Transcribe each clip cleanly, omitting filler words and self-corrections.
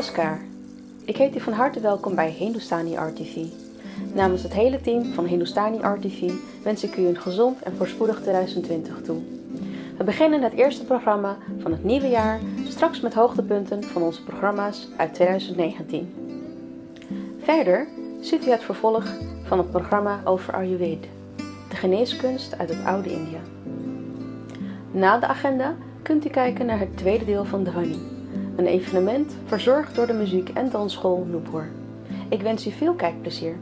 Namaskar. Ik heet u van harte welkom bij Hindustani Art TV. Namens het hele team van Hindustani Art TV wens ik u een gezond en voorspoedig 2020 toe. We beginnen het eerste programma van het nieuwe jaar, straks met hoogtepunten van onze programma's uit 2019. Verder ziet u het vervolg van het programma over Ayurveda, de geneeskunst uit het oude India. Na de agenda kunt u kijken naar het tweede deel van Dhwani, een evenement verzorgd door de muziek- en dansschool Nupur. Ik wens u veel kijkplezier.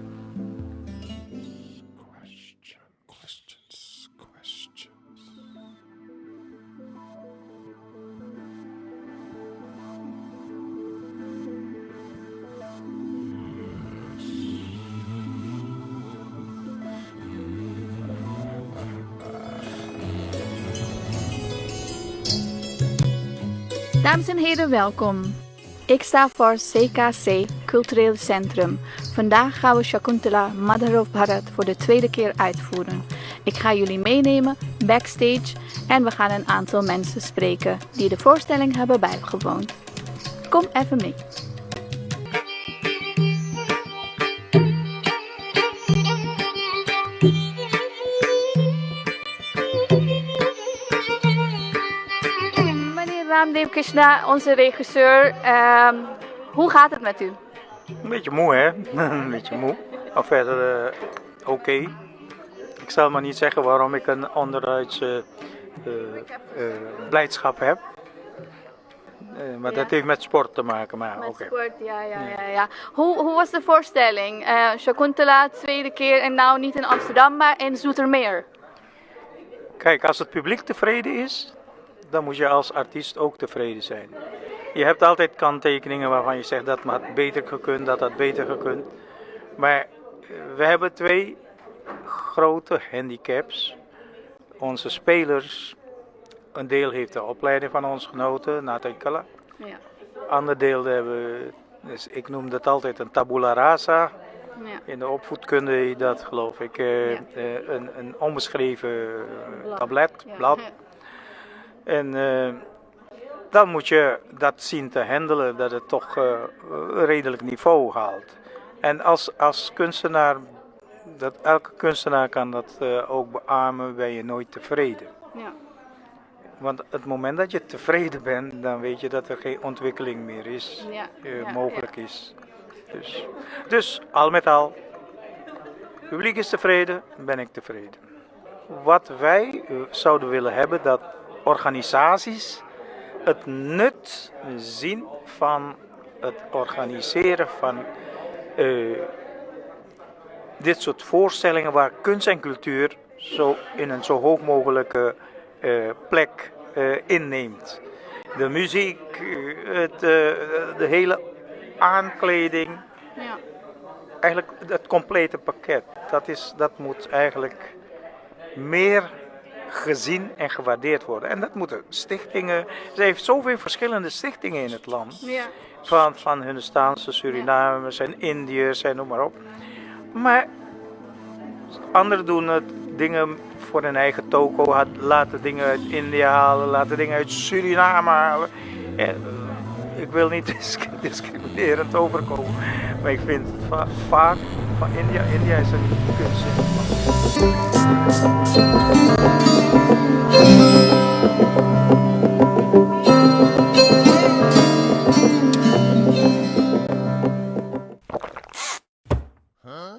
Dames en heren, welkom. Ik sta voor CKC, Cultureel Centrum. Vandaag gaan we Shakuntala Madhurov Bharat voor de tweede keer uitvoeren. Ik ga jullie meenemen backstage en we gaan een aantal mensen spreken die de voorstelling hebben bijgewoond. Kom even mee. Ramdev Krishna, onze regisseur. Hoe gaat het met u? Een beetje moe, hè? Een beetje moe. Maar verder oké. Ik zal maar niet zeggen waarom ik een onderhuidse blijdschap heb. Maar dat heeft met sport te maken. Maar met oké. Sport, ja. Hoe was de voorstelling? Shakuntala, tweede keer en nou niet in Amsterdam, maar in Zoetermeer. Kijk, als het publiek tevreden is, dan moet je als artiest ook tevreden zijn. Je hebt altijd kanttekeningen waarvan je zegt dat had beter gekund, dat had beter gekund. Maar we hebben twee grote handicaps. Onze spelers, een deel heeft de opleiding van ons genoten, Natakala. Ja. Ander deel hebben, dus ik noem dat altijd een tabula rasa. Ja. In de opvoedkunde heet dat, geloof ik, een onbeschreven blad. Ja. En dan moet je dat zien te handelen, dat het toch redelijk niveau haalt. En als kunstenaar, dat elke kunstenaar kan dat ook beamen, ben je nooit tevreden. Ja. Want het moment dat je tevreden bent, dan weet je dat er geen ontwikkeling meer is, mogelijk is. Dus al met al, het publiek is tevreden, ben ik tevreden. Wat wij zouden willen hebben, dat organisaties het nut zien van het organiseren van dit soort voorstellingen waar kunst en cultuur in een zo hoog mogelijke plek inneemt. De muziek, de hele aankleding, Ja. eigenlijk het complete pakket. Dat moet eigenlijk meer gezien en gewaardeerd worden. En dat moeten stichtingen. Ze heeft zoveel verschillende stichtingen in het land. Ja. Van Hindoestaanse, Surinamers en Indiërs en noem maar op. Maar anderen doen het dingen voor hun eigen toko. Laten dingen uit India halen, laten dingen uit Suriname halen. En, ik wil niet discriminerend overkomen. Maar ik vind vaak van India is een kunst in het land.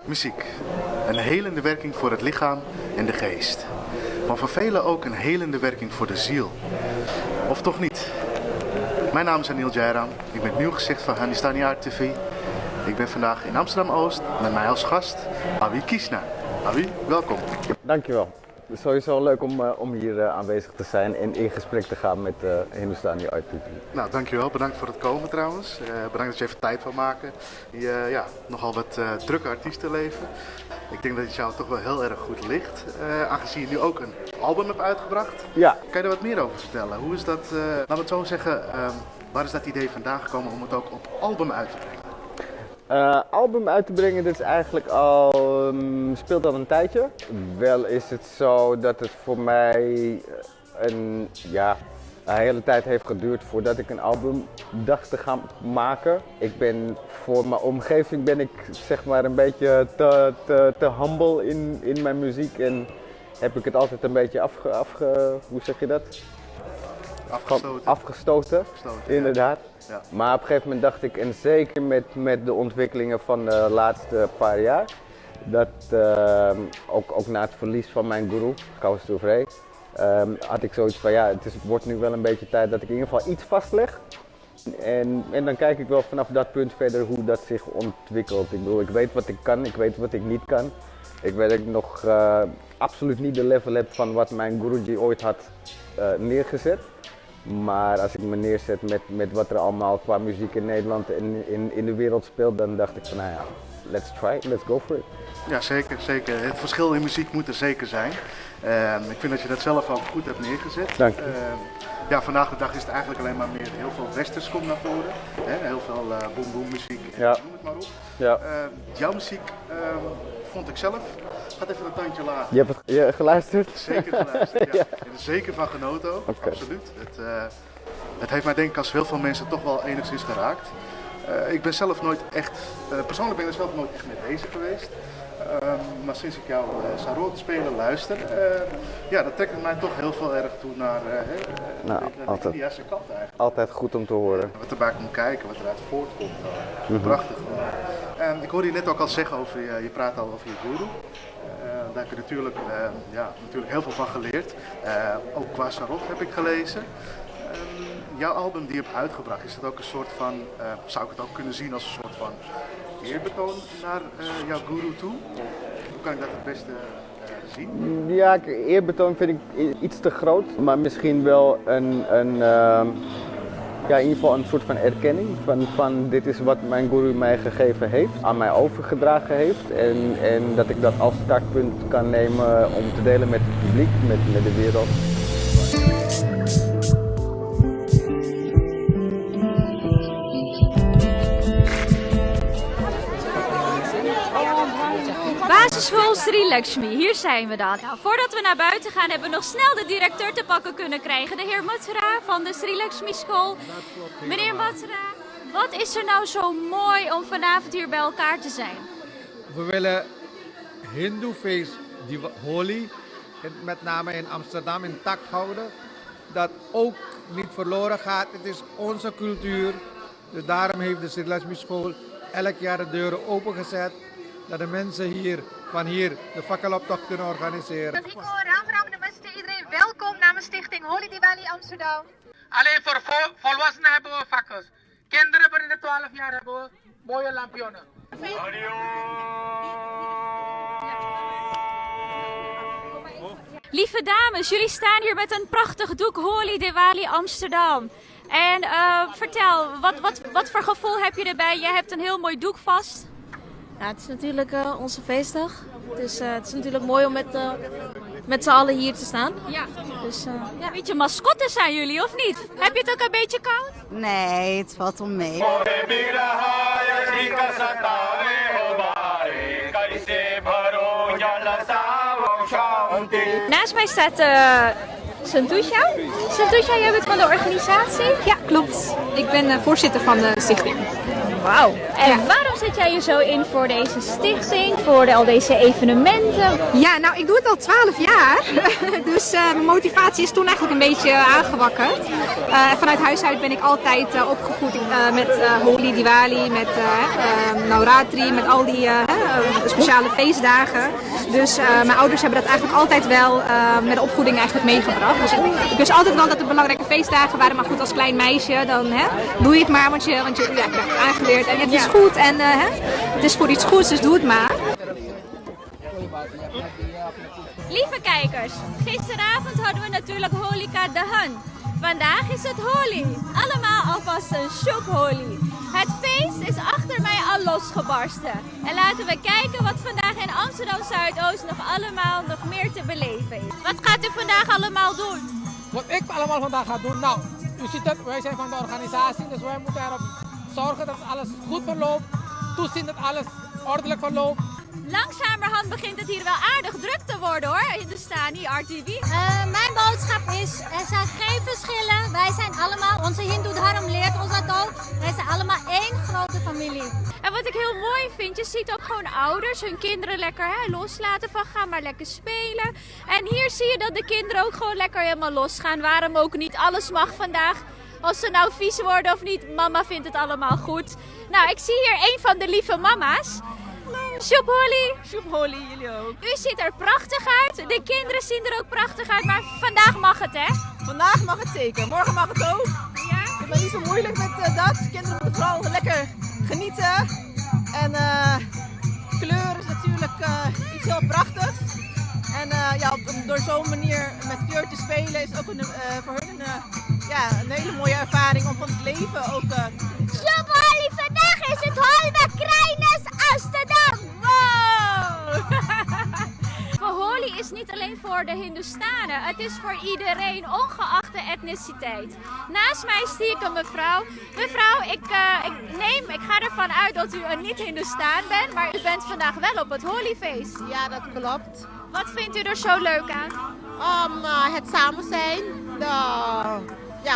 Muziek. Een helende werking voor het lichaam en de geest. Maar voor velen ook een helende werking voor de ziel. Of toch niet? Mijn naam is Jaar. Ik ben het nieuw gezicht van Hindustani Art TV. Ik ben vandaag in Amsterdam-Oost met mij als gast Avi Krishna. Avi, welkom. Dankjewel. Het is sowieso leuk om hier aanwezig te zijn en in gesprek te gaan met Hindustani Art TV. Nou, dankjewel. Bedankt voor het komen trouwens. Bedankt dat je even tijd wil maken. Je nogal wat drukke artiestenleven. Ik denk dat het jou toch wel heel erg goed ligt. Aangezien je nu ook een album hebt uitgebracht. Ja. Kan je er wat meer over vertellen? Hoe is dat, laten we het zo zeggen, waar is dat idee vandaan gekomen om het ook op album uit te brengen? Album uit te brengen, dit is eigenlijk al, speelt al een tijdje. Wel is het zo dat het voor mij de hele tijd heeft geduurd voordat ik een album dacht te gaan maken. Ik ben voor mijn omgeving ben ik zeg maar een beetje te humble in mijn muziek en heb ik het altijd een beetje hoe zeg je dat? Afgestoten, inderdaad. Ja. Maar op een gegeven moment dacht ik, en zeker met de ontwikkelingen van de laatste paar jaar, dat ook na het verlies van mijn guru, Kaustouvré, had ik zoiets van ja, het wordt nu wel een beetje tijd dat ik in ieder geval iets vastleg. En dan kijk ik wel vanaf dat punt verder hoe dat zich ontwikkelt. Ik bedoel, ik weet wat ik kan, ik weet wat ik niet kan. Ik weet dat ik nog absoluut niet de level heb van wat mijn guruji ooit had neergezet. Maar als ik me neerzet met wat er allemaal qua muziek in Nederland en in de wereld speelt, dan dacht ik van nou ja, let's try, let's go for it. Ja, zeker, zeker. Het verschil in muziek moet er zeker zijn. Ik vind dat je dat zelf ook goed hebt neergezet. Dank je. Ja, vandaag de dag is het eigenlijk alleen maar meer heel veel westers komt naar voren. Heel veel boom-boom muziek, ja. Noem het maar op. Ja. Jouw muziek vond ik zelf, gaat even een tandje lager. Je hebt het geluisterd? Zeker geluisterd, ja. Ja. En er zeker van genoten ook, Okay. absoluut. Het heeft mij denk ik als heel veel mensen toch wel enigszins geraakt. Ik ben zelf nooit echt, persoonlijk ben ik er zelf nooit echt mee bezig geweest. Maar sinds ik jou Sarod spelen luister, ja, dat trekt het mij toch heel veel erg toe naar de Indiase kant eigenlijk. Altijd goed om te horen. Wat erbij komt kijken, wat eruit voortkomt. Prachtig. Ik hoorde je net ook al zeggen over, je praat al over je guru. Daar heb je natuurlijk heel veel van geleerd. Ook qua Sarod heb ik gelezen. Jouw album die je hebt uitgebracht, is dat ook een soort van, zou ik het ook kunnen zien als een soort van eerbetoon naar jouw guru toe? Hoe kan ik dat het beste zien? Ja, eerbetoon vind ik iets te groot, maar misschien wel in ieder geval een soort van erkenning van dit is wat mijn guru mij gegeven heeft, aan mij overgedragen heeft en dat ik dat als startpunt kan nemen om te delen met het publiek, met de wereld. Basisschool Sri Lakshmi, hier zijn we dan. Nou, voordat we naar buiten gaan hebben we nog snel de directeur te pakken kunnen krijgen. De heer Mathura van de Sri Lakshmi School. Meneer Mathura, wat is er nou zo mooi om vanavond hier bij elkaar te zijn? We willen Hindoe-feest, die Holi, met name in Amsterdam, intact houden. Dat ook niet verloren gaat. Het is onze cultuur. Dus daarom heeft de Sri Lakshmi School elk jaar de deuren opengezet. Dat de mensen van hier de fakkeloptocht kunnen organiseren. Ik hoor Ram Namaste, iedereen welkom namens Stichting Holi Diwali Amsterdam. Alleen voor volwassenen hebben we fakkels. Kinderen binnen de 12 jaar hebben we mooie lampionnen. Lieve dames, jullie staan hier met een prachtig doek Holi Diwali Amsterdam. En vertel, wat voor gevoel heb je erbij? Jij hebt een heel mooi doek vast. Ja, het is natuurlijk onze feestdag. Dus het is natuurlijk mooi om met z'n allen hier te staan. Ja. Dus, Een beetje mascotten zijn jullie, of niet? Heb je het ook een beetje koud? Nee, het valt wel mee. Naast mij staat Santusha. Santusha, jij bent van de organisatie? Ja, klopt. Ik ben voorzitter van de stichting. Wauw. En waarom zet jij je zo in voor deze stichting, voor al deze evenementen? Ja, nou ik doe het al 12 jaar. Dus mijn motivatie is toen eigenlijk een beetje aangewakkerd. Vanuit huis uit ben ik altijd opgevoed met Holi, Diwali, met Navratri, met al die speciale feestdagen. Dus mijn ouders hebben dat eigenlijk altijd wel met de opvoeding eigenlijk meegebracht. Dus ik wist altijd wel dat het belangrijke feestdagen waren. Maar goed, als klein meisje dan doe je het maar, want je krijgt het aangeleerd. En het is goed en het is voor iets goeds, dus doe het maar. Lieve kijkers, gisteravond hadden we natuurlijk Holika Dahan. Vandaag is het Holi. Allemaal alvast een Shubh Holi. Het feest is achter mij al losgebarsten. En laten we kijken wat vandaag in Amsterdam Zuidoost nog meer te beleven is. Wat gaat u vandaag allemaal doen? Wat ik allemaal vandaag ga doen? Nou, u ziet het, wij zijn van de organisatie, dus wij moeten erop zorgen dat alles goed verloopt. Toezien dat alles ordelijk verloopt. Langzamerhand begint het hier wel aardig druk te worden hoor, Hindustani Art TV. Mijn boodschap is, er zijn geen verschillen. Wij zijn allemaal, onze Hindoe-dharm leert ons dat ook. Wij zijn allemaal één grote familie. En wat ik heel mooi vind, je ziet ook gewoon ouders hun kinderen lekker loslaten van ga maar lekker spelen. En hier zie je dat de kinderen ook gewoon lekker helemaal losgaan. Waarom ook niet? Alles mag vandaag. Als ze nou vies worden of niet, mama vindt het allemaal goed. Nou, ik zie hier een van de lieve mama's. Shub Holi. Shub Holi, jullie ook. U ziet er prachtig uit. De kinderen zien er ook prachtig uit. Maar vandaag mag het, hè? Vandaag mag het zeker. Morgen mag het ook. Ja? Ik ben niet zo moeilijk met dat. Kinderen moeten vooral lekker genieten. En kleur is natuurlijk iets heel prachtigs. En om door zo'n manier met kleur te spelen is ook voor hun een hele mooie ervaring om van het leven ook te genieten. Shub Holi, vandaag is het Holme Krijnes Amsterdam. Wow! Holi is niet alleen voor de Hindoestanen, het is voor iedereen, ongeacht de etniciteit. Naast mij zie ik een mevrouw. Mevrouw, ik ga ervan uit dat u een niet-Hindoestaan bent, maar u bent vandaag wel op het Holifeest. Ja, dat klopt. Wat vindt u er zo leuk aan? Het samen zijn,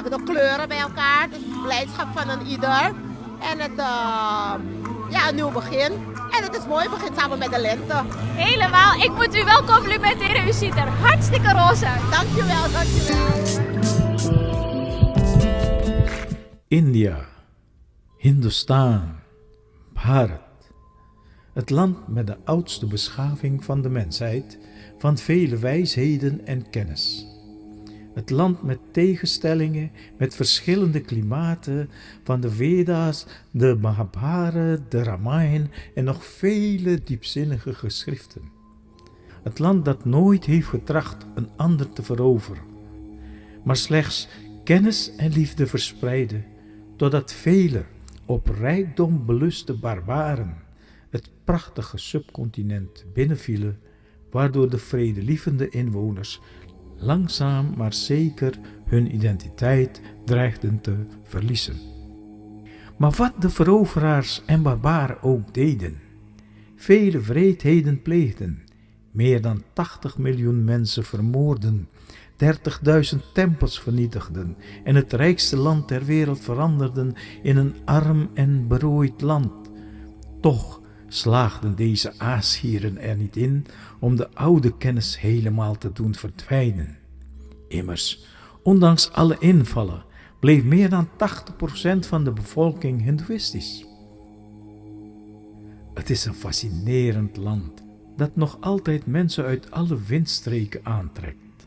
de kleuren bij elkaar, de blijdschap van een ieder en een nieuw begin. En het is mooi, begint samen met de lente. Helemaal, ik moet u wel complimenteren, u ziet er hartstikke roze uit. Dankjewel, dankjewel. India, Hindoestaan, Bharat. Het land met de oudste beschaving van de mensheid, van vele wijsheden en kennis. Het land met tegenstellingen, met verschillende klimaten, van de Veda's, de Mahabharata, de Ramayana en nog vele diepzinnige geschriften. Het land dat nooit heeft getracht een ander te veroveren, maar slechts kennis en liefde verspreidde, totdat vele op rijkdom beluste barbaren het prachtige subcontinent binnenvielen, waardoor de vredelievende inwoners langzaam maar zeker hun identiteit dreigden te verliezen. Maar wat de veroveraars en barbaren ook deden, vele wreedheden pleegden, meer dan 80 miljoen mensen vermoorden, 30.000 tempels vernietigden en het rijkste land ter wereld veranderden in een arm en berooid land. Toch slaagden deze aasgieren er niet in om de oude kennis helemaal te doen verdwijnen. Immers, ondanks alle invallen, bleef meer dan 80% van de bevolking hindoeïstisch. Het is een fascinerend land dat nog altijd mensen uit alle windstreken aantrekt.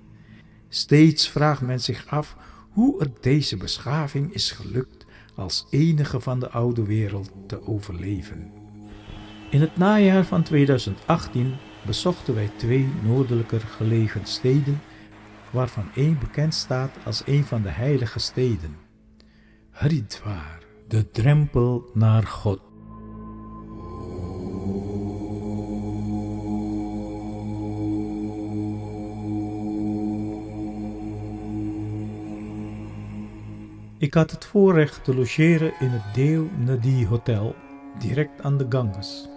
Steeds vraagt men zich af hoe het deze beschaving is gelukt als enige van de oude wereld te overleven. In het najaar van 2018 bezochten wij 2 noordelijker gelegen steden, waarvan één bekend staat als een van de heilige steden. Haridwar, de drempel naar God. Ik had het voorrecht te logeren in het Dev Nadi Hotel, direct aan de Ganges.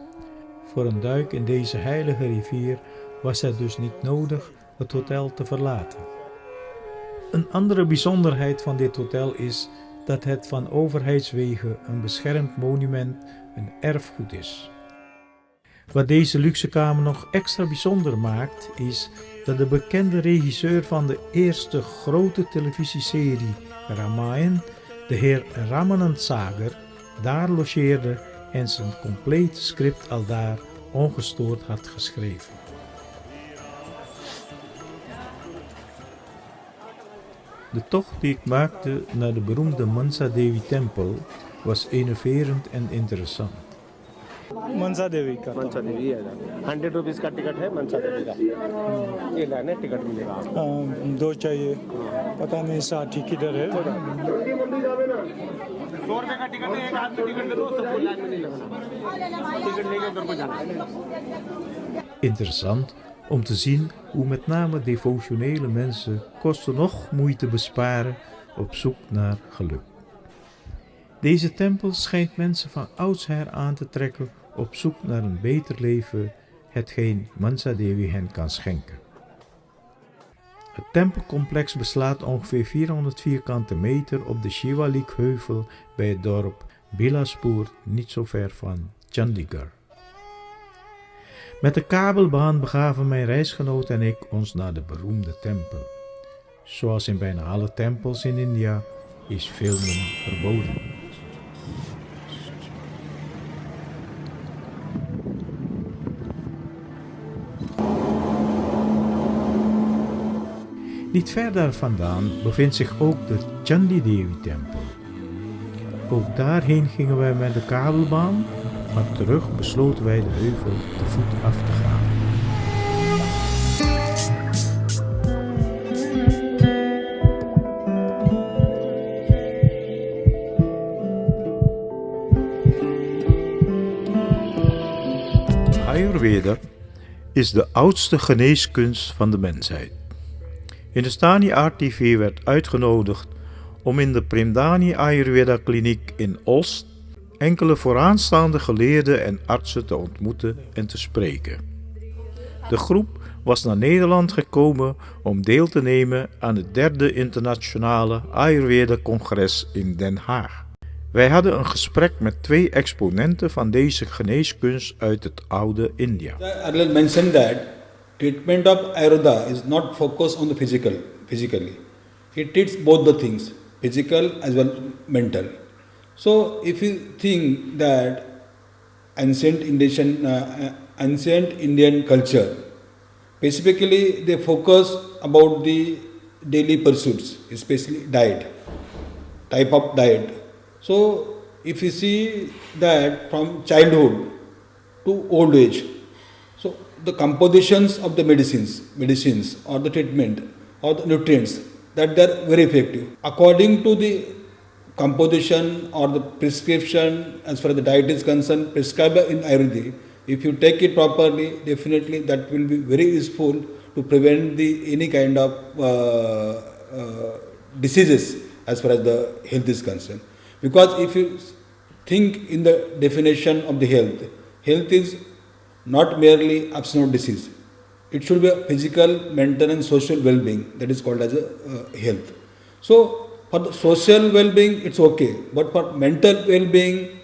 Voor een duik in deze heilige rivier was het dus niet nodig het hotel te verlaten. Een andere bijzonderheid van dit hotel is dat het van overheidswege een beschermd monument, een erfgoed is. Wat deze luxe kamer nog extra bijzonder maakt, is dat de bekende regisseur van de eerste grote televisieserie Ramayana, de heer Ramanand Sagar, daar logeerde en zijn complete script aldaar ongestoord had geschreven. De tocht die ik maakte naar de beroemde Mansa Devi tempel was enerverend en interessant. Mansa Devi का मनसा देवी है 100 rupees का ticket है मनसा देवी का ये लाने ticket मिलेगा 2 चाहिए पता नहीं साठी किधर है 100 रुपए का टिकट है एक आदमी टिकट दे दो सबको लाइन में नहीं लगना टिकट लेके उधर को जाना है. Interessant om te zien hoe met name devotionele mensen kosten nog moeite besparen op zoek naar geluk. Deze tempel schijnt mensen van oudsher aan te trekken op zoek naar een beter leven hetgeen Mansa Devi hen kan schenken. Het tempelcomplex beslaat ongeveer 400 vierkante meter op de Shivalik-heuvel bij het dorp Bilaspur, niet zo ver van Chandigarh. Met de kabelbaan begaven mijn reisgenoot en ik ons naar de beroemde tempel. Zoals in bijna alle tempels in India is filmen verboden. Niet ver daar vandaan bevindt zich ook de Chandi Devi-tempel. Ook daarheen gingen wij met de kabelbaan, maar terug besloten wij de heuvel te voet af te gaan. Ayurveda is de oudste geneeskunst van de mensheid. Hindustani Art TV werd uitgenodigd om in de Premdani Ayurveda kliniek in Olst enkele vooraanstaande geleerden en artsen te ontmoeten en te spreken. De groep was naar Nederland gekomen om deel te nemen aan het 3e internationale Ayurveda-congres in Den Haag. Wij hadden een gesprek met 2 exponenten van deze geneeskunst uit het oude India. Earlier mentioned that treatment of Ayurveda is not focused on the physically. It treats both the things, physical as well mental. So if you think that ancient Indian culture, specifically they focus about the daily pursuits, especially diet, type of diet. So if you see that from childhood to old age, so the compositions of the medicines or the treatment or the nutrients, that they are very effective. According to the composition or the prescription as far as the diet is concerned, prescribed in Ayurveda, if you take it properly, definitely that will be very useful to prevent any kind of diseases as far as the health is concerned. Because if you think in the definition of the health is not merely absolute disease. It should be a physical, mental and social well-being, that is called as a health. So for the social well-being it's okay, but for mental well-being,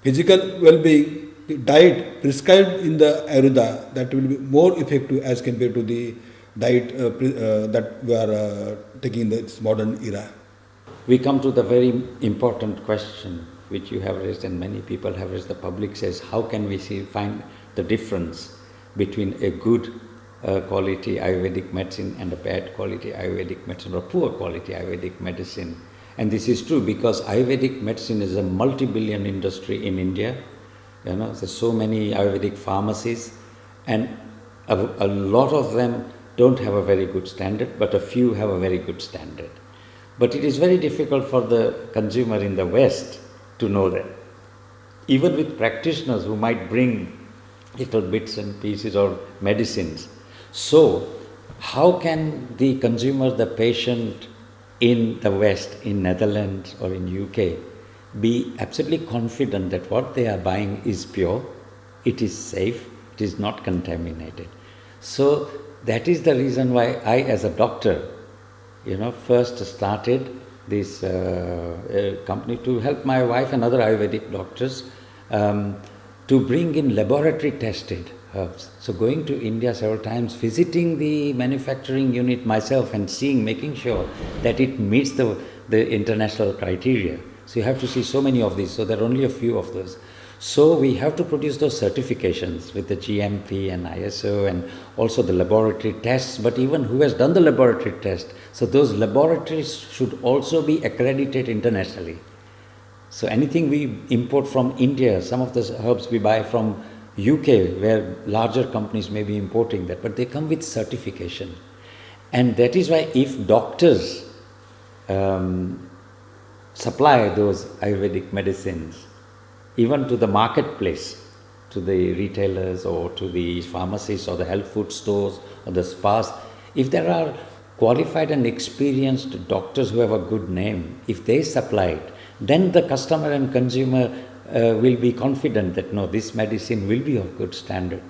physical well-being, the diet prescribed in the Ayurveda, that will be more effective as compared to the diet that we are taking in this modern era. We come to the very important question which you have raised and many people have raised. The public says, how can we find the difference between a good quality Ayurvedic medicine and a bad quality Ayurvedic medicine or poor quality Ayurvedic medicine? And this is true because Ayurvedic medicine is a multi-billion industry in India. You know, there's so many Ayurvedic pharmacies and a lot of them don't have a very good standard, but a few have a very good standard. But it is very difficult for the consumer in the West to know that. Even with practitioners who might bring little bits and pieces or medicines. So, how can the consumer, the patient in the West, in Netherlands or in UK, be absolutely confident that what they are buying is pure, it is safe, it is not contaminated? So, that is the reason why I as a doctor, first started this company to help my wife and other Ayurvedic doctors to bring in laboratory tested herbs. So going to India several times, visiting the manufacturing unit myself and making sure that it meets the international criteria. So you have to see so many of these, so there are only a few of those. So we have to produce those certifications with the GMP and ISO and also the laboratory tests, but even who has done the laboratory test. So those laboratories should also be accredited internationally. So anything we import from India, some of the herbs we buy from UK, where larger companies may be importing that, but they come with certification. And that is why if doctors supply those Ayurvedic medicines, even to the marketplace, to the retailers or to the pharmacies or the health food stores or the spas, if there are qualified and experienced doctors who have a good name, if they supply it, then the customer and consumer will be confident that no, this medicine will be of good standard.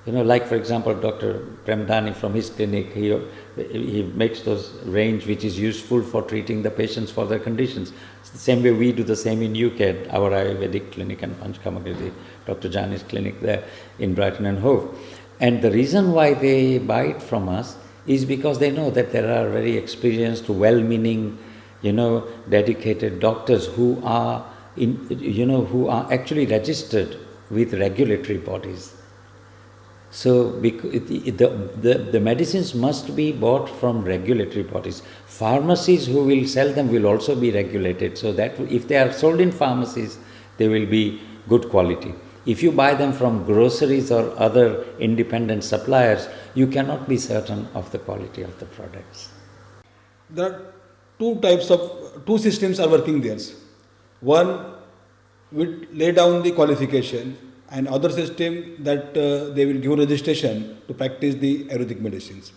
Like for example, Dr. Premdani from his clinic, he makes those range which is useful for treating the patients for their conditions. It's the same way we do the same in UK, our Ayurvedic clinic and Panchkamagiri, Dr. Jani's clinic there in Brighton and Hove. And the reason why they buy it from us is because they know that there are very experienced, well-meaning, dedicated doctors who are who are actually registered with regulatory bodies. So the medicines must be bought from regulatory bodies. Pharmacies who will sell them will also be regulated, so that if they are sold in pharmacies, they will be good quality. If you buy them from groceries or other independent suppliers, you cannot be certain of the quality of the products. There are two systems are working there. One will lay down the qualification, and other system that they will give registration to practice the Ayurvedic medicines.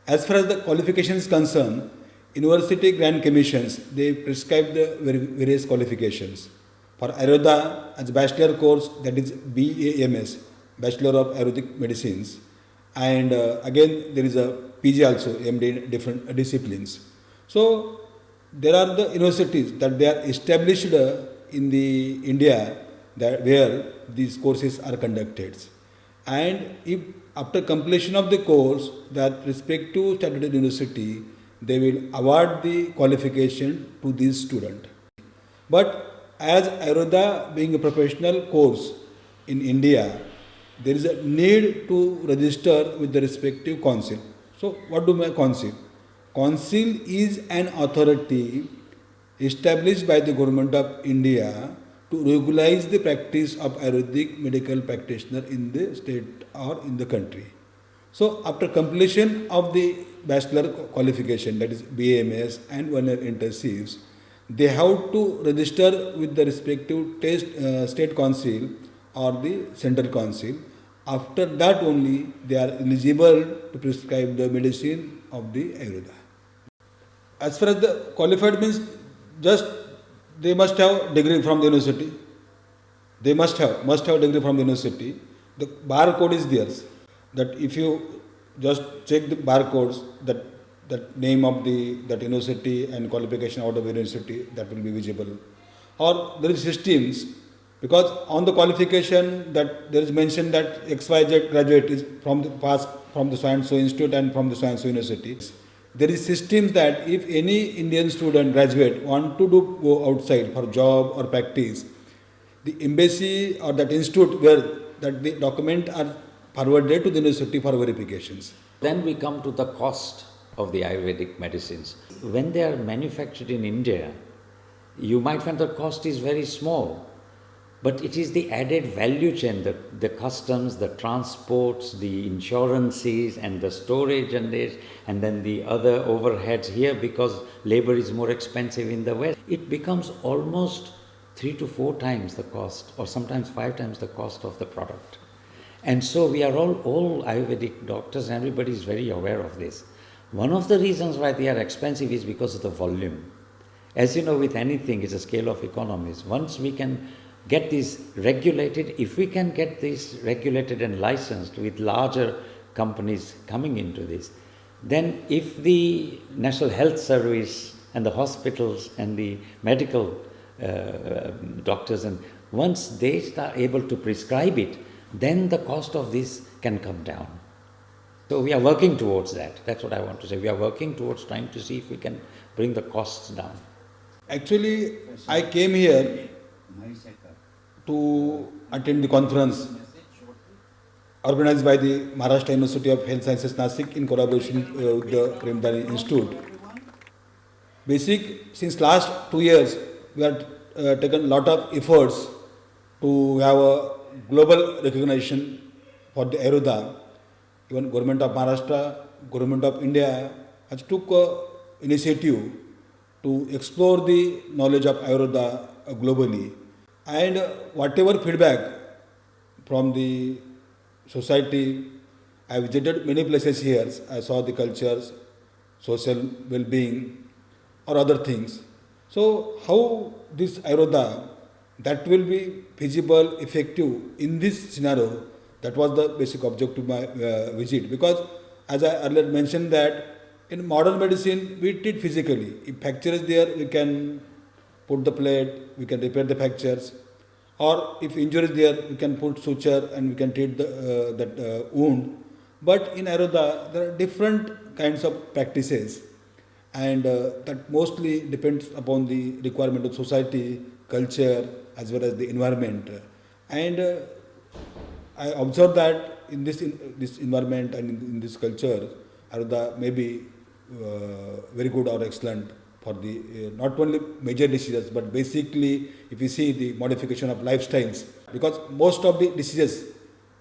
As far as the qualification is concerned, University Grand Commissions, they prescribe the various qualifications. For Ayurveda, as bachelor course, that is BAMS, Bachelor of Ayurvedic Medicines. And again, there is a PG also, MD in different disciplines. So, there are the universities that they are established in the India where these courses are conducted. And if after completion of the course, that respective statutory university, they will award the qualification to this student. But as Ayurveda being a professional course in India, there is a need to register with the respective council. So what do I council? Council is an authority established by the government of India to regularize the practice of Ayurvedic medical practitioner in the state or in the country. So after completion of the bachelor qualification, that is BAMS and 1 year intensives, they have to register with the respective state council or the central council. After that only they are eligible to prescribe the medicine of the Ayurveda. As far as the qualified means, just they must have degree from the university. They must have degree from the university. The barcode is theirs. That if you just check the barcodes, that name of that university and qualification out of the university, that will be visible. Or there is systems, because on the qualification that there is mentioned that XYZ graduate is from the so and so institute and from the so and so university. There is systems that if any Indian student graduate want to go outside for job or practice, the embassy or that institute where that the document are forwarded to the university for verifications. Then we come to the cost of the Ayurvedic medicines. When they are manufactured in India, you might find the cost is very small, but it is the added value chain, the customs, the transports, the insurances and the storage and then the other overheads here, because labor is more expensive in the West. It becomes almost 3 to 4 times the cost, or sometimes 5 times the cost of the product. And so we are all Ayurvedic doctors, and everybody is very aware of this. One of the reasons why they are expensive is because of the volume. As you know, with anything, it's a scale of economies. Once we can get this regulated, if we can get this regulated and licensed with larger companies coming into this, then if the National Health Service and the hospitals and the medical doctors, and once they start able to prescribe it, then the cost of this can come down. So we are working towards that. That's what I want to say. We are working towards trying to see if we can bring the costs down. Actually, I came here to attend the conference organized by the Maharashtra University of Health Sciences Nasik in collaboration with the Premdani Institute. Since last 2 years, we have taken a lot of efforts to have a global recognition for the Ayurveda. Even Government of Maharashtra, Government of India has took initiative to explore the knowledge of Ayurveda globally. And whatever feedback from the society, I visited many places here. I saw the cultures, social well-being or other things. So how this Ayurveda that will be feasible, effective in this scenario, That was the basic objective of my visit, because as I earlier mentioned that in modern medicine we treat physically. If fracture is there, we can put the plate, we can repair the fractures, or if injury is there, we can put suture and we can treat that wound. But in Ayurveda, there are different kinds of practices, and that mostly depends upon the requirement of society, culture, as well as the environment. And I observe that in this environment and in this culture, Ayurveda may be very good or excellent for the not only major diseases, but basically if you see the modification of lifestyles, because most of the diseases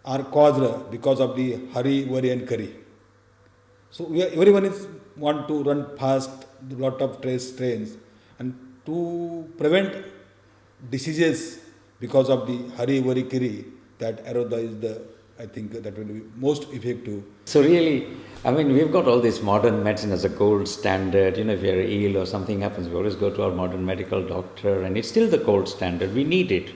are caused because of the hurry, worry and curry. So everyone is want to run fast, a lot of stress, strains, and to prevent diseases because of the hurry, worry, curry, that Ayurveda is I think that will be most effective. So really, I mean, we've got all this modern medicine as a gold standard. If you're ill or something happens, we always go to our modern medical doctor, and it's still the gold standard. We need it.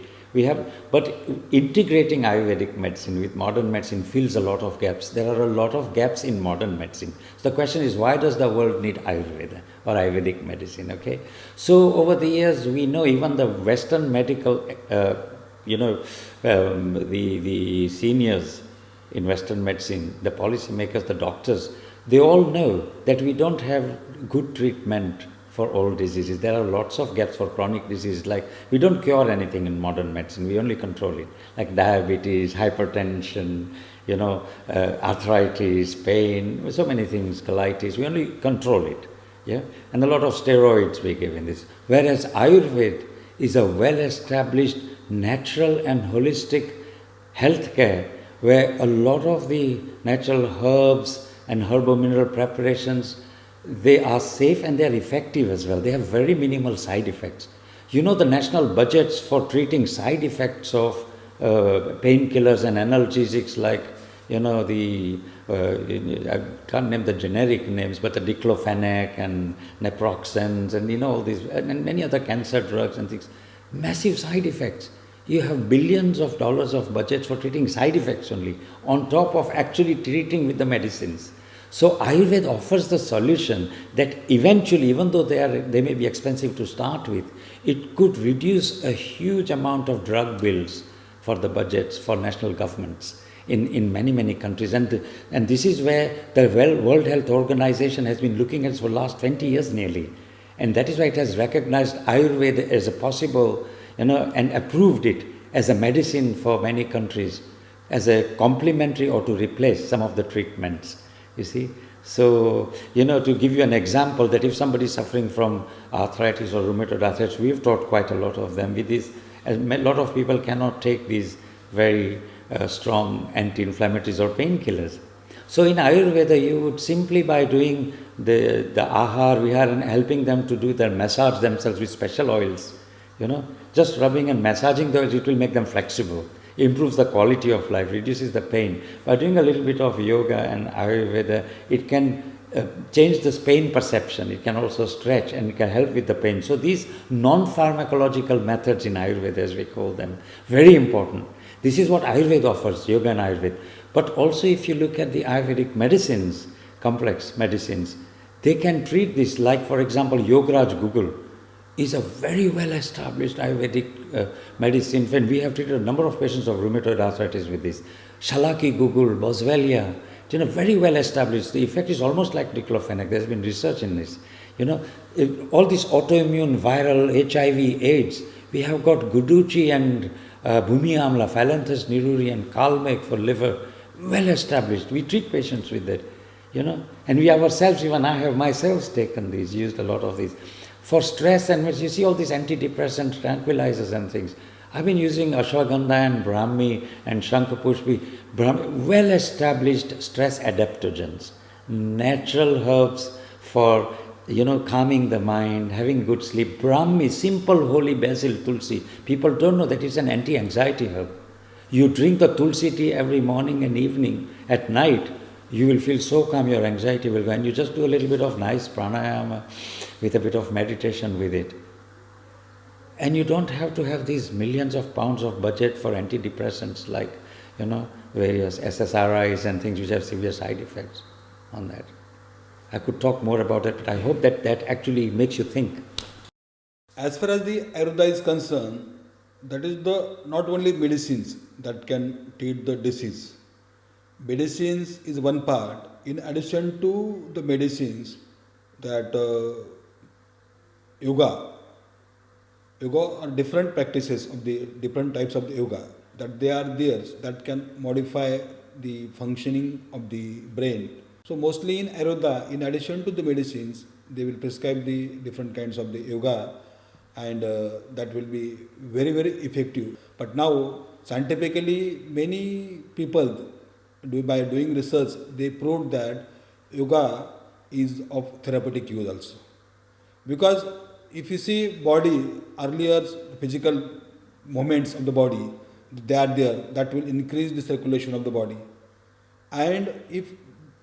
But integrating Ayurvedic medicine with modern medicine fills a lot of gaps. There are a lot of gaps in modern medicine. So the question is, why does the world need Ayurveda or Ayurvedic medicine? Okay. So over the years, we know even the Western medical, the seniors in Western medicine, the policymakers, the doctors, they all know that we don't have good treatment for all diseases. There are lots of gaps for chronic diseases. Like, we don't cure anything in modern medicine, we only control it. Like diabetes, hypertension, arthritis, pain, so many things, colitis, we only control it. Yeah? And a lot of steroids we give in this. Whereas Ayurveda is a well-established natural and holistic healthcare, where a lot of the natural herbs and herbo-mineral preparations, they are safe and they are effective as well. They have very minimal side effects. The national budgets for treating side effects of painkillers and analgesics like, I can't name the generic names, but the diclofenac and naproxens and all these, and many other cancer drugs and things. Massive side effects. You have billions of dollars of budgets for treating side effects only, on top of actually treating with the medicines. So Ayurveda offers the solution that eventually, even though they may be expensive to start with, it could reduce a huge amount of drug bills for the budgets for national governments in many, many countries. And this is where the World Health Organization has been looking at for the last 20 years nearly. And that is why it has recognized Ayurveda as a possible, and approved it as a medicine for many countries, as a complementary or to replace some of the treatments, you see. So, to give you an example, that if somebody is suffering from arthritis or rheumatoid arthritis, we've taught quite a lot of them with this. A lot of people cannot take these very strong anti-inflammatories or painkillers. So in Ayurveda, you would simply by doing the ahar, vihar, and helping them to do their massage themselves with special oils, just rubbing and massaging the oils, it will make them flexible, improves the quality of life, reduces the pain. By doing a little bit of yoga and Ayurveda, it can change this pain perception. It can also stretch and it can help with the pain. So these non-pharmacological methods in Ayurveda, as we call them, very important. This is what Ayurveda offers, yoga and Ayurveda. But also if you look at the Ayurvedic medicines, complex medicines, they can treat this, like for example, Yogaraj Google is a very well-established Ayurvedic medicine. When we have treated a number of patients of rheumatoid arthritis with this. Shalaki Google, Boswellia, very well-established. The effect is almost like diclofenac. There's been research in this. All this autoimmune, viral, HIV, AIDS, we have got Guduchi and Bhumi Amla, Phalanthus niruri and Kalmek for liver, well-established. We treat patients with that, And we ourselves, even I have myself taken these, used a lot of these. For stress and you see all these antidepressants, tranquilizers and things. I've been using ashwagandha and brahmi and shankapushpi, well-established stress adaptogens, natural herbs for, calming the mind, having good sleep. Brahmi, simple holy basil, tulsi. People don't know that it's an anti-anxiety herb. You drink the tulsi tea every morning and evening. At night, you will feel so calm, your anxiety will go. And you just do a little bit of nice pranayama with a bit of meditation with it. And you don't have to have these millions of pounds of budget for antidepressants like, various SSRIs and things which have severe side effects on that. I could talk more about it, but I hope that that actually makes you think. As far as the Ayurveda is concerned, that is the not only medicines that can treat the disease. Medicines is one part. In addition to the medicines, that yoga are different practices of the different types of the yoga, that they are there that can modify the functioning of the brain. So mostly in Ayurveda, in addition to the medicines, they will prescribe the different kinds of the yoga, and that will be very, very effective. But now scientifically many people, by doing research, they proved that yoga is of therapeutic use also. Because if you see body, earlier physical movements of the body, they are there, that will increase the circulation of the body. And if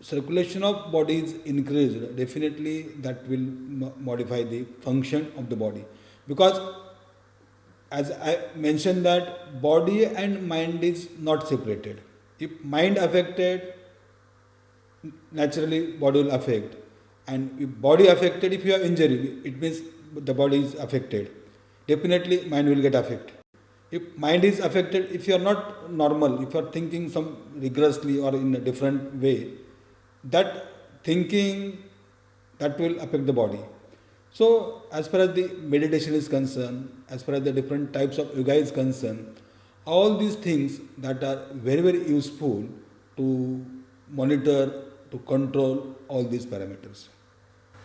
circulation of body is increased, definitely that will modify the function of the body. Because as I mentioned, that body and mind is not separated. If mind affected, naturally body will affect. And if body affected, if you have injury, it means the body is affected. Definitely mind will get affected. If mind is affected, if you are not normal, if you are thinking some rigorously or in a different way, that thinking, that will affect the body. So as far as the meditation is concerned, as far as the different types of yoga is concerned, all these things that are very, very useful to monitor, to control all these parameters.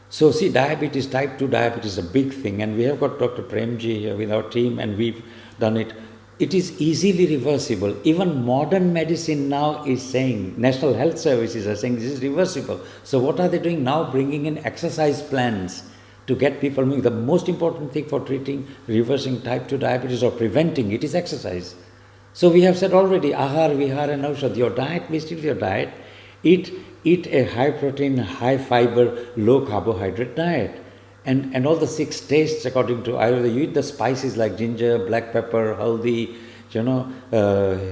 So see, diabetes, type 2 diabetes is a big thing, and we have got Dr. Premji here with our team, and we've done it. It is easily reversible. Even modern medicine now is saying, National Health Services are saying this is reversible. So what are they doing now? Bringing in exercise plans to get people moving. The most important thing for treating, reversing type 2 diabetes or preventing it is exercise. So we have said already, ahar, vihar and aushadh, your diet, basically your diet, eat a high protein, high fiber, low carbohydrate diet. And all the 6 tastes according to Ayurveda, you eat the spices like ginger, black pepper, haldi,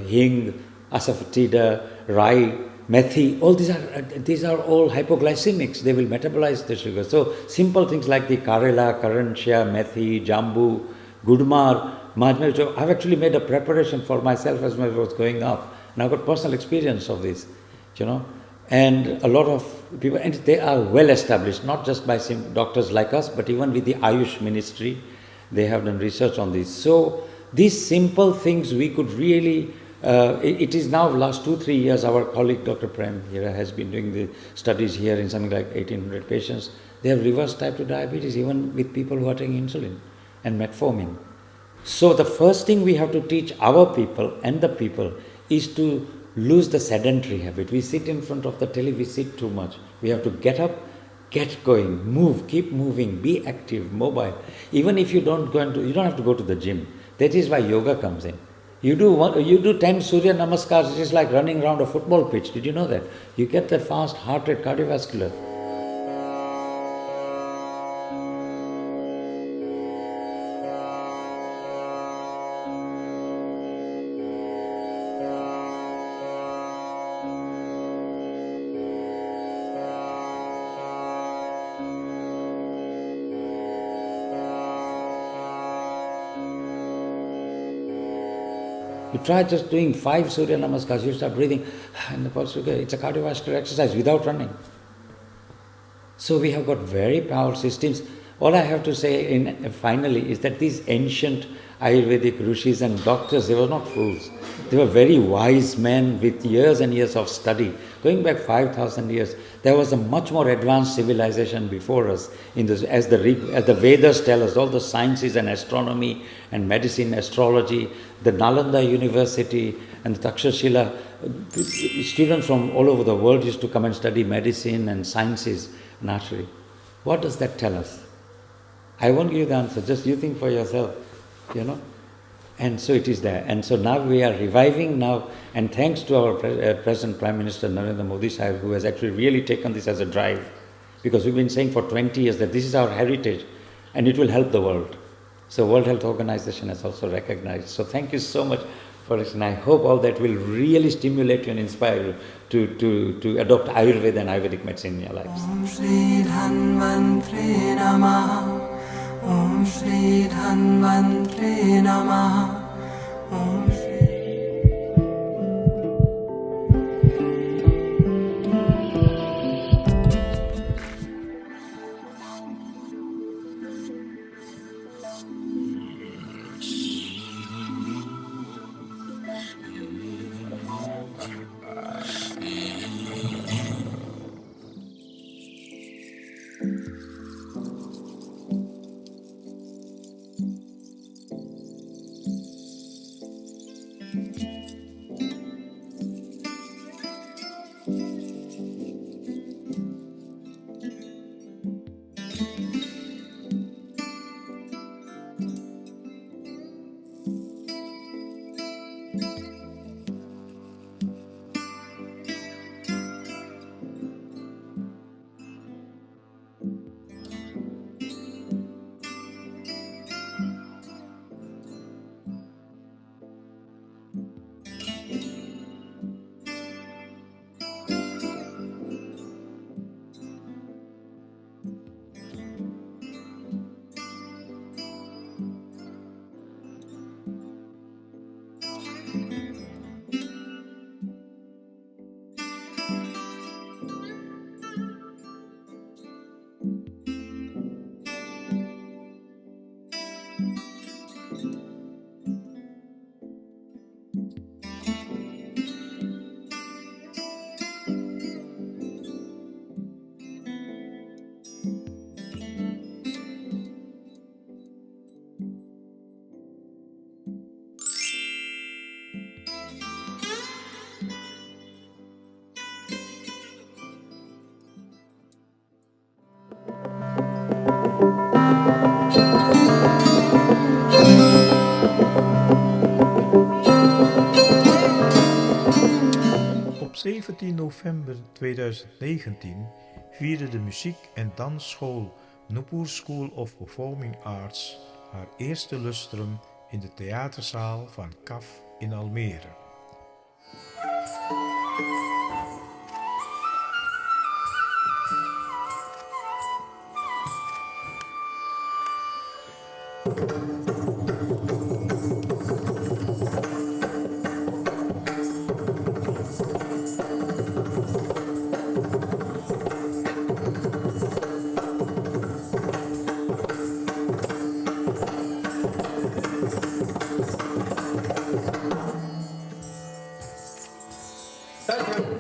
hing, asafoetida, rye, methi, all these are all hypoglycemics. They will metabolize the sugar. So simple things like the karela, karanchia, methi, jambu, gudmar, majmer. So I've actually made a preparation for myself as I was going up. And I've got personal experience of this, And a lot of people, and they are well established, not just by doctors like us, but even with the Ayush ministry, they have done research on this. So these simple things we could really, it is now last 2-3 years, our colleague Dr. Prem here has been doing the studies here in something like 1800 patients. They have reversed type 2 diabetes even with people who are taking insulin and metformin. So the first thing we have to teach our people and the people is to lose the sedentary habit. We sit in front of the telly, we sit too much. We have to get up, get going, move, keep moving, be active, mobile. Even if you don't have to go to the gym. That is why yoga comes in. You do 10 Surya Namaskars, it is like running around a football pitch. Did you know that? You get the fast heart rate, cardiovascular. You try just doing 5 Surya Namaskars, you start breathing, and the pulse will go. It's a cardiovascular exercise without running. So we have got very powerful systems. All I have to say finally is that these ancient Ayurvedic rishis and doctors, they were not fools. They were very wise men with years and years of study. Going back 5,000 years, there was a much more advanced civilization before us. As the Vedas tell us, all the sciences and astronomy and medicine, astrology, the Nalanda University and the Takshashila, students from all over the world used to come and study medicine and sciences and archery. What does that tell us? I won't give you the answer, just you think for yourself, And so it is there. And so now we are reviving now, and thanks to our present Prime Minister Narendra Modi Sahib, who has actually really taken this as a drive, because we've been saying for 20 years that this is our heritage and it will help the world. So World Health Organization has also recognized. So thank you so much for us. And I hope all that will really stimulate you and inspire you to adopt Ayurveda and Ayurvedic medicine in your lives. Om Shri Dhanvantri Namaha. Om Shri Dhanvantri Namaha. Om Shri. Op 17 november 2019 vierde de muziek- en dansschool Nupur School of Performing Arts haar eerste lustrum in de theaterzaal van CAF in Almere. Thank you.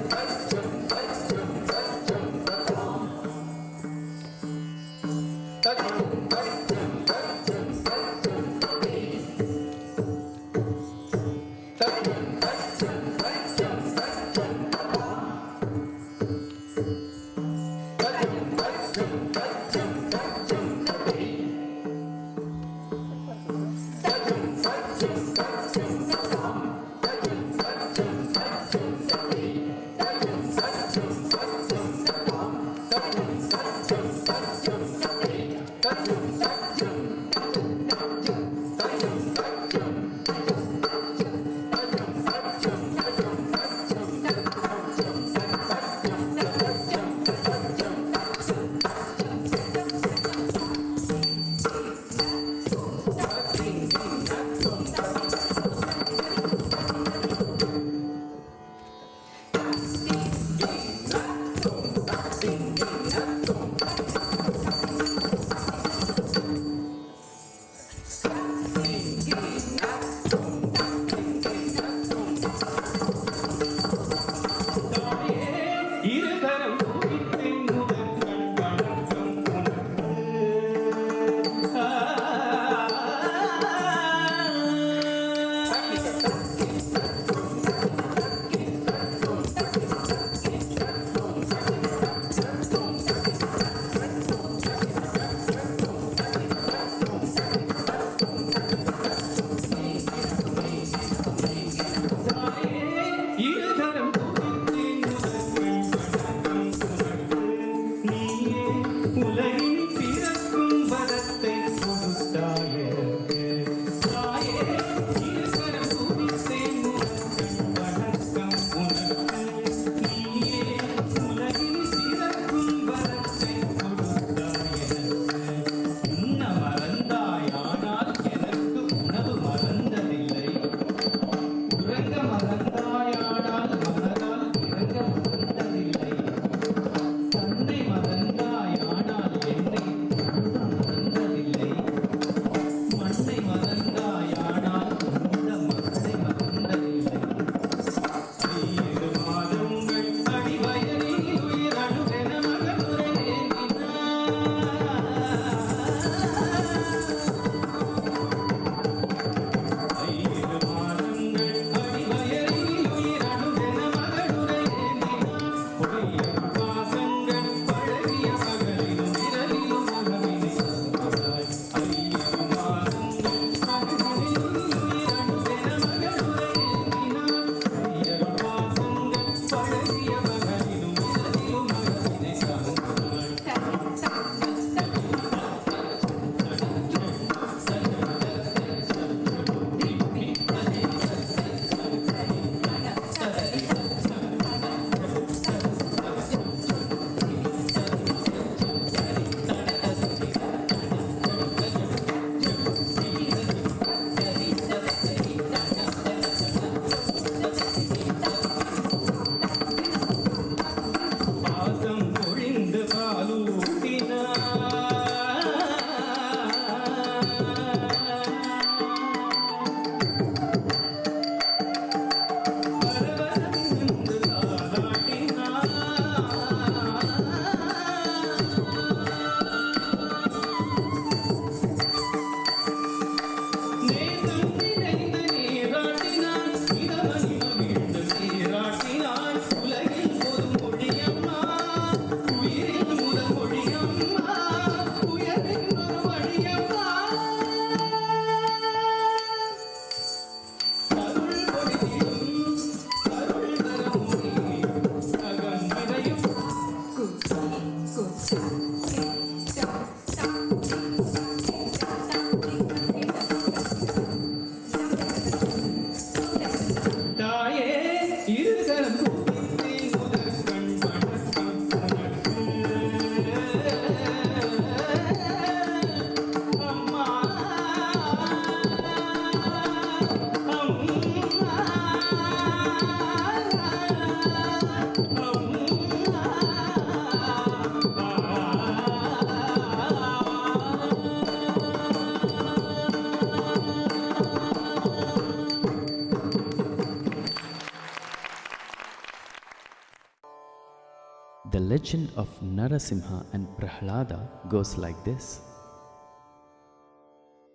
The legend of Narasimha and Prahlada goes like this.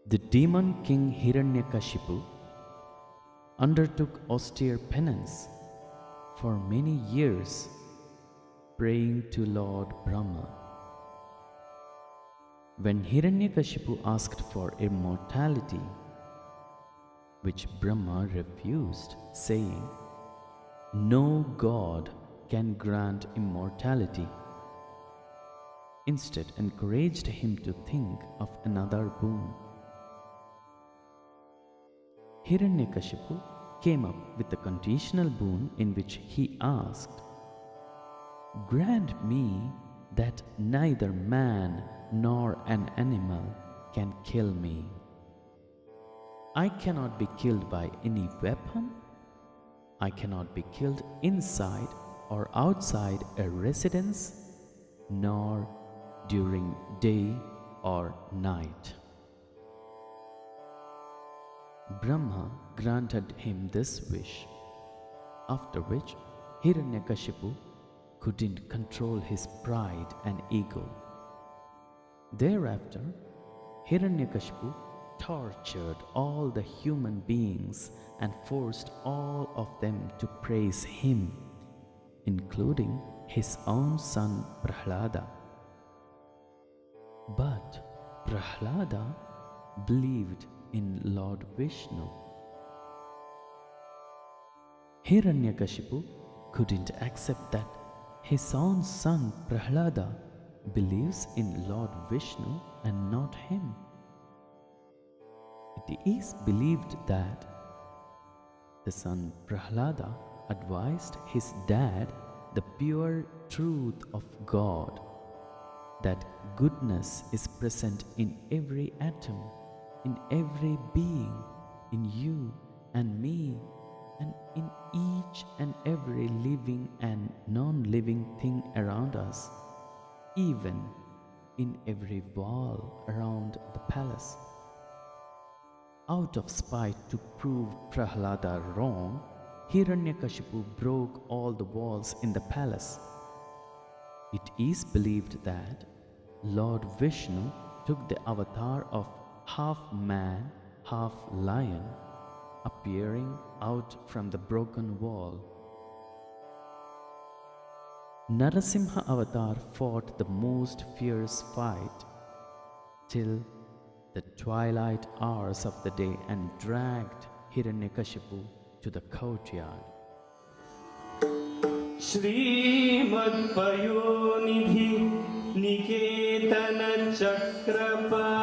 The demon king Hiranyakashipu undertook austere penance for many years, praying to Lord Brahma. When Hiranyakashipu asked for immortality, which Brahma refused, saying, "No god can grant immortality," instead encouraged him to think of another boon. Hiranyakashipu came up with a conditional boon in which he asked, "Grant me that neither man nor an animal can kill me. I cannot be killed by any weapon. I cannot be killed inside or outside a residence, nor during day or night." Brahma granted him this wish, after which Hiranyakashipu couldn't control his pride and ego. Thereafter, Hiranyakashipu tortured all the human beings and forced all of them to praise him, including his own son Prahlada. But Prahlada believed in Lord Vishnu. Hiranyakashipu couldn't accept that his own son Prahlada believes in Lord Vishnu and not him. It is believed that the son Prahlada advised his dad the pure truth of God, that goodness is present in every atom, in every being, in you and me, and in each and every living and non-living thing around us, even in every wall around the palace. Out of spite to prove Prahlada wrong, Hiranyakashipu broke all the walls in the palace. It is believed that Lord Vishnu took the avatar of half man, half lion, appearing out from the broken wall. Narasimha avatar fought the most fierce fight till the twilight hours of the day and dragged Hiranyakashipu to the courtyard. Shrimad Payonidhi Niketana Chakrapane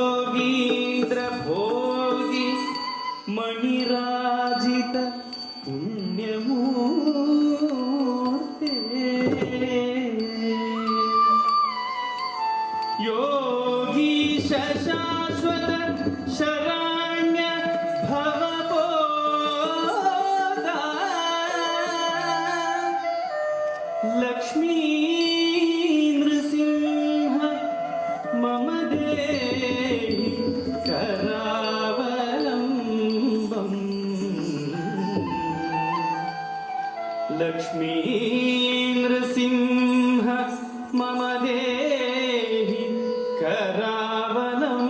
Yogindra Bhogi Manirajita Punyamurte Yogi Shashashwata Sharanya Bhavapoda Lakshmi Nrsimha Mama Devi Karavalambam Lakshmi Nrsimha Mama Devi Karavalambam.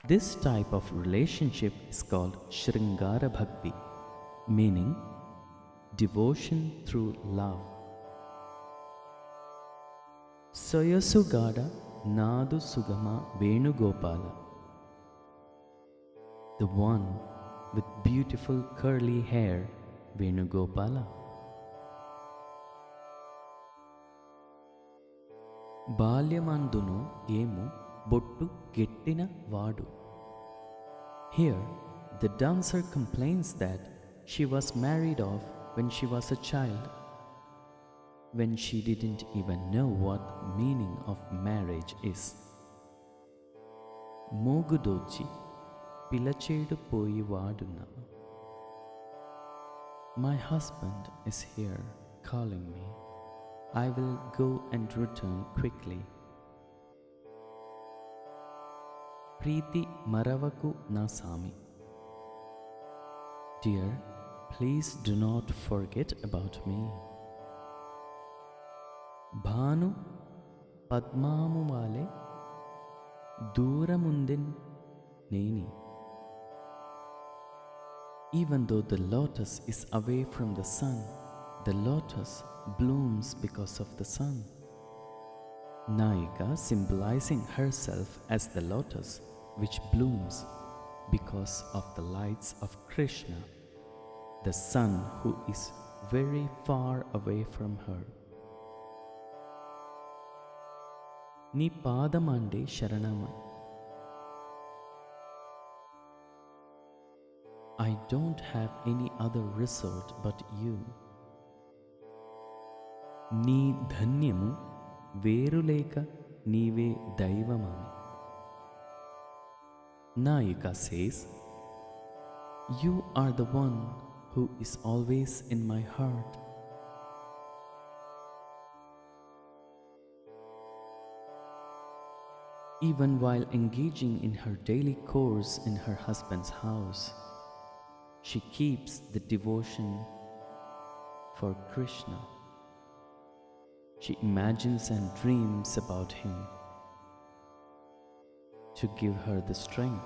This type of relationship is called Shringara Bhakti, meaning devotion through love. Soyasugada Nadu Sugama Venugopala, the one with beautiful curly hair, Venugopala. Balyamanduno emu bottu gettina vadu. Here, the dancer complains that she was married off when she was a child, when she didn't even know what the meaning of marriage is. Mogudochi pilachedu poyi vaduna. My husband is here calling me. I will go and return quickly. Preeti Maravaku Nasami. Dear, please do not forget about me. Bhanu Padmamu Vale Duramundin Neni. Even though the lotus is away from the sun, the lotus blooms because of the sun. Nayika symbolizing herself as the lotus which blooms because of the lights of Krishna, the sun who is very far away from her. Ni padamande sharanama. I don't have any other resort but you. Ni dhanyamu veruleka nive daivamami. Nayika says, you are the one who is always in my heart. Even while engaging in her daily chores in her husband's house, she keeps the devotion for Krishna. She imagines and dreams about him to give her the strength.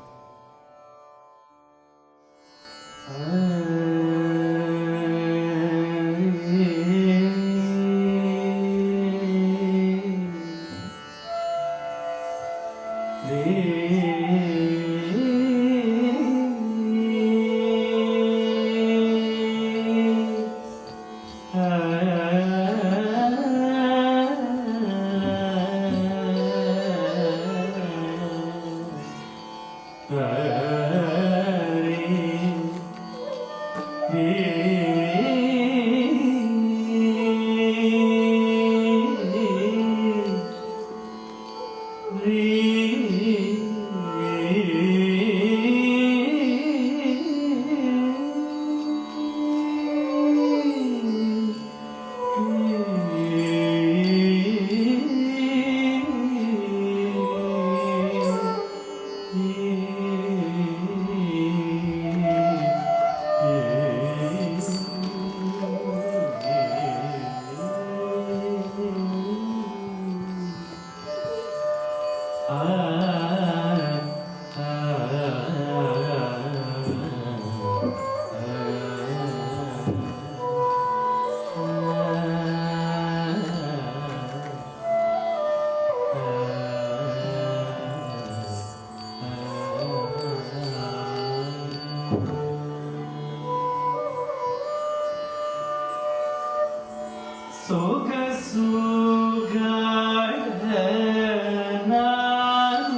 Soga suga na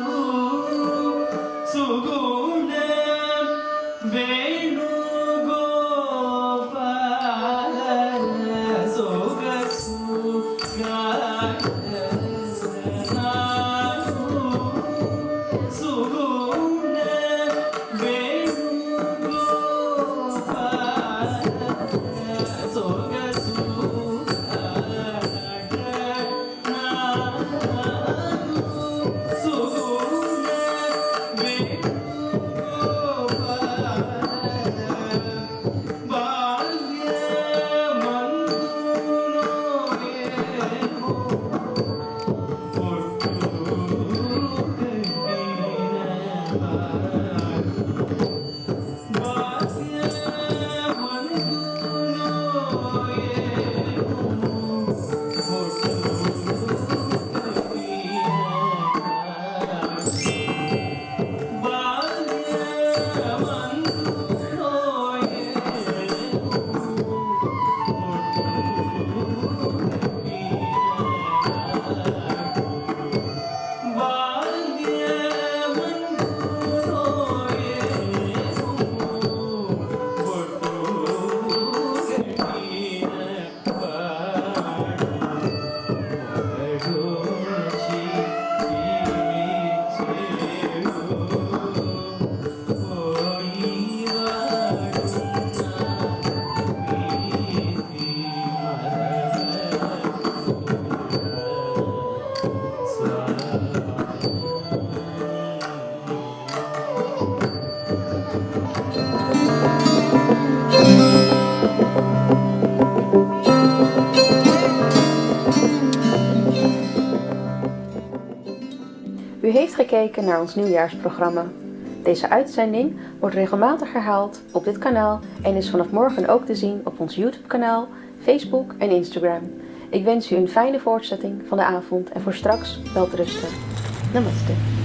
U heeft gekeken naar ons nieuwjaarsprogramma. Deze uitzending wordt regelmatig herhaald op dit kanaal en is vanaf morgen ook te zien op ons YouTube-kanaal, Facebook en Instagram. Ik wens u een fijne voortzetting van de avond en voor straks welterusten. Namaste.